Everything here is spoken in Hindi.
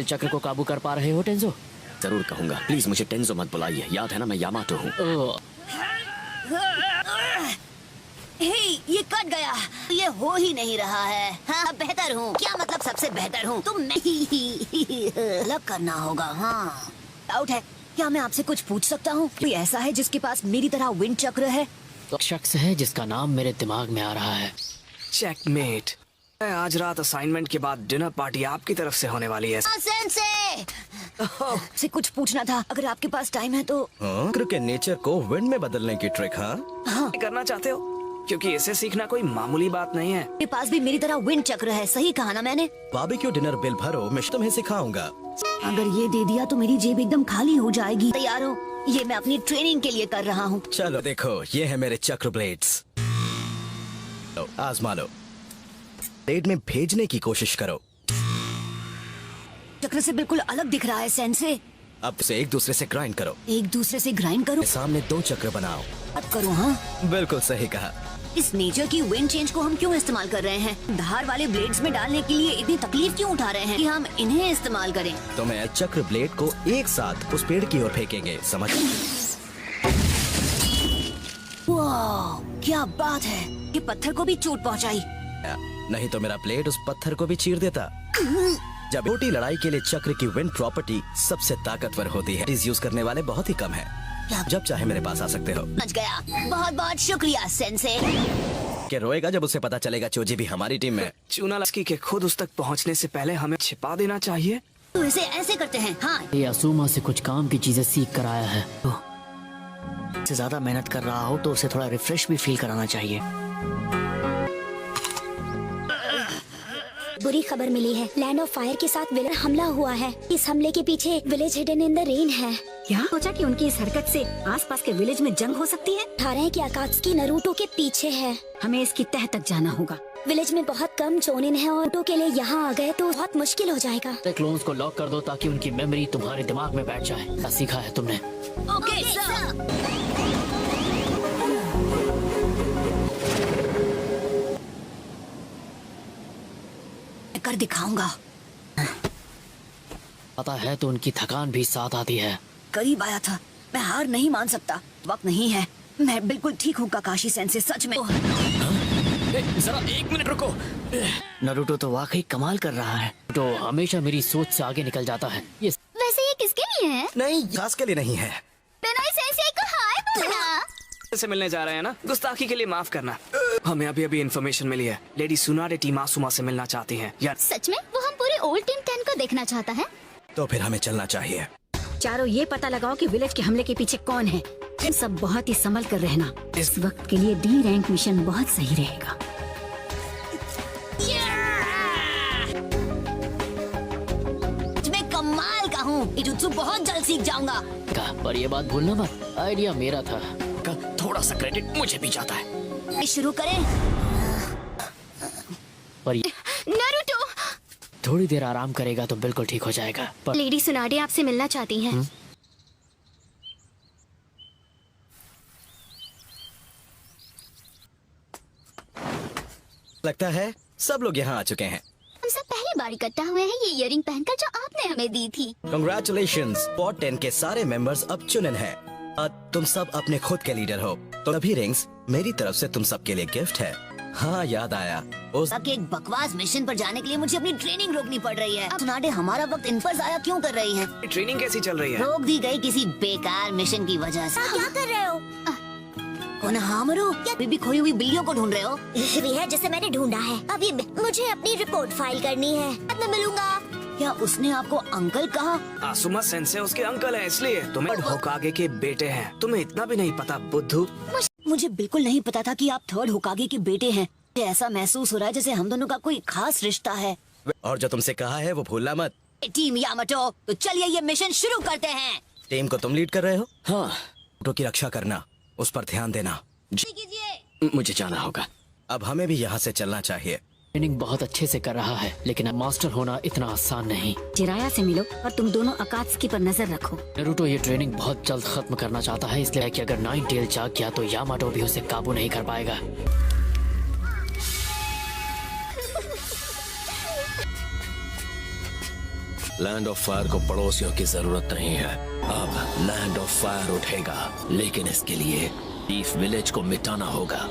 चक्र को काबू कर पा रहे हो टेंजो? जरूर कहूंगा। प्लीज मुझे टेंजो मत बुलाइए, याद है ना मैं यामाटो हूँ। ये कट गया। ये हो ही नहीं रहा है। हाँ बेहतर हूँ। क्या मतलब सबसे बेहतर हूँ? तुम नहीं अलग करना होगा। हाँ डाउट है। क्या मैं आपसे कुछ पूछ सकता हूँ? कोई ऐसा है जिसके पास मेरी तरह विंड चक्र है? तो शख्स है जिसका नाम मेरे दिमाग में आ रहा है। चेकमेट। आज रात असाइनमेंट के बाद डिनर पार्टी आपकी तरफ से होने वाली है। से कुछ पूछना था, अगर आपके पास टाइम है तो। चक्र के नेचर को विंड में बदलने की ट्रिक। हाँ करना चाहते हो? क्योंकि इसे सीखना कोई मामूली बात नहीं है। मेरे पास भी मेरी तरह विंड चक्र है। सही कहा ना मैंने? बारबेक्यू डिनर बिल भरो, मैं तुम्हें सिखाऊंगा। अगर ये दे दिया तो मेरी जेब एकदम खाली हो जाएगी। तैयार हो? ये मैं अपनी ट्रेनिंग के लिए कर रहा हूँ। चलो देखो, ये है मेरे चक्र ब्लेड्स। आजमा लो। ब्लेड में भेजने की कोशिश करो। चक्र से बिल्कुल अलग दिख रहा है सेंसे। अब से एक दूसरे से ग्राइंड करो। एक दूसरे से ग्राइंड करो? सामने 2 चक्र बनाओ। अब करो। हाँ बिल्कुल सही कहा। इस नेचर की विंड चेंज को हम क्यों इस्तेमाल कर रहे हैं? धार वाले ब्लेड्स में डालने के लिए इतनी तकलीफ क्यों उठा रहे हैं कि हम इन्हें इस्तेमाल करें? तो मैं चक्र ब्लेड को एक साथ उस पेड़ की ओर फेंकेंगे, समझ? वाह क्या बात है। ये पत्थर को भी चोट पहुंचाई। नहीं तो मेरा ब्लेड उस पत्थर को भी चीर देता। जब छोटी लड़ाई के लिए चक्र की विंड प्रॉपर्टी सबसे ताकतवर होती है। इस यूज करने वाले बहुत ही कम हैं। जब चाहे मेरे पास आ सकते हो। बच गया। बहुत बहुत शुक्रिया सेंसे। क्या रोएगा जब उसे पता चलेगा चोजी भी हमारी टीम में? चूना लस्की के खुद उस तक पहुंचने से पहले हमें छिपा देना चाहिए। तो इसे ऐसे करते हैं। हाँ ये असूमा से कुछ काम की चीजें सीख कर आया है। से ज्यादा मेहनत कर रहा हो तो उसे थोड़ा रिफ्रेश भी फील कराना चाहिए। बुरी खबर मिली है। लैंड ऑफ फायर के साथ विलन हमला हुआ है। इस हमले के पीछे village hidden in the rain है। क्या सोचा कि उनकी इस हरकत से आसपास के विलेज में जंग हो सकती है? खा रहे हैं कि अकात्सुकी नारुतो के पीछे है। हमें इसकी तह तक जाना होगा। विलेज में बहुत कम जोनिन है और नारुतो के लिए यहाँ आ गए तो बहुत मुश्किल हो जाएगा। क्लोन्स को लॉक कर दो ताकि उनकी मेमोरी तुम्हारे दिमाग में बैठ जाए। क्या सीखा है तुमने? Okay sir. कर दिखाऊंगा। पता है तो उनकी थकान भी साथ आती है। करीब आया था। मैं हार नहीं मान सकता। वक्त नहीं है। मैं बिल्कुल ठीक हूँ काकाशी सेंसे, सच में। जरा 1 मिनट रुको। नारुतो तो वाकई कमाल कर रहा है। तो हमेशा मेरी सोच से आगे निकल जाता है। ये वैसे ये किसके लिए है? नहीं, खास के लिए नहीं है। बेनोई सेंसे को हाय बोलना। से मिलने जा रहे हैं ना? गुस्ताखी के लिए माफ करना। हमें अभी इन्फॉर्मेशन मिली है। लेडी सुनाडे टीम आसुमा से मिलना चाहती हैं। यार सच में? वो हम पूरी ओल्ड टीम 10 को देखना चाहता है। तो फिर हमें चलना चाहिए। चारों ये पता लगाओ कि विलेज के हमले के पीछे कौन है। सब बहुत ही संभल कर रहना। इस वक्त के लिए डी रैंक मिशन बहुत सही रहेगा। मैं कमाल का हूँ। इजुत्सु बहुत जल्द सीख जाऊंगा। पर ये बात भूलना मत, आइडिया मेरा था। थोड़ा सा क्रेडिट मुझे भी जाता है। शुरू करें? पर नारुतो। थोड़ी देर आराम करेगा तो बिल्कुल ठीक हो जाएगा। पर लेडी सुनाडे आपसे मिलना चाहती हैं। लगता है सब लोग यहाँ आ चुके हैं। हम सब पहली बार इकट्ठा हुए हैं ये इयरिंग पहनकर जो आपने हमें दी थी। Congratulations, स्पॉट 10 के सारे मेंबर्स अब चुनन हैं। तुम सब अपने खुद के लीडर हो। तो अभी रिंग्स मेरी तरफ से तुम सबके लिए गिफ्ट है। हाँ याद आया उस एक बकवास मिशन पर जाने के लिए मुझे अपनी ट्रेनिंग रोकनी पड़ रही है। सुनाडे हमारा वक्त इन पर जाया क्यों कर रही है? ट्रेनिंग कैसी चल रही है? रोक दी गई किसी बेकार मिशन की वजह से। क्या कर रहे हो? कौन हामरू? अभी भी खोई हुई बिल्लियों को ढूंढ रहे हो? वही है जिसे मैंने ढूंढा है। अभी मुझे अपनी रिपोर्ट फाइल करनी है। अब मैं मिलूंगा। क्या उसने आपको अंकल कहा? आसुमा सेंसे उसके अंकल हैं, इसलिए तुम्हें होकागे के बेटे हैं। तुम्हें इतना भी नहीं पता बुद्धू। मुझे बिल्कुल नहीं पता था कि आप 3rd होकागे के बेटे हैं। ऐसा महसूस हो रहा है जैसे हम दोनों का कोई खास रिश्ता है। और जो तुमसे कहा है वो भूलना मत। टीम यामाटो, तो चलिए ये मिशन शुरू करते हैं। टीम को तुम लीड कर रहे हो। हाँ फोटो की रक्षा करना, उस पर ध्यान देना। मुझे जाना होगा। अब हमें भी यहाँ से चलना चाहिए। ट्रेनिंग बहुत अच्छे से कर रहा है लेकिन अब मास्टर होना इतना आसान नहीं। जिराया से मिलो और तुम दोनों अकात्सुकी पर नजर रखो। नारुतो ये ट्रेनिंग बहुत जल्द खत्म करना चाहता है, इसलिए कि अगर नाइन टेल जाग गया तो यामाटो भी उसे काबू नहीं कर पाएगा। लैंड ऑफ फायर को पड़ोसियों की जरूरत नहीं है। अब लैंड ऑफ फायर उठेगा, लेकिन इसके लिए लीफ विलेज को मिटाना होगा।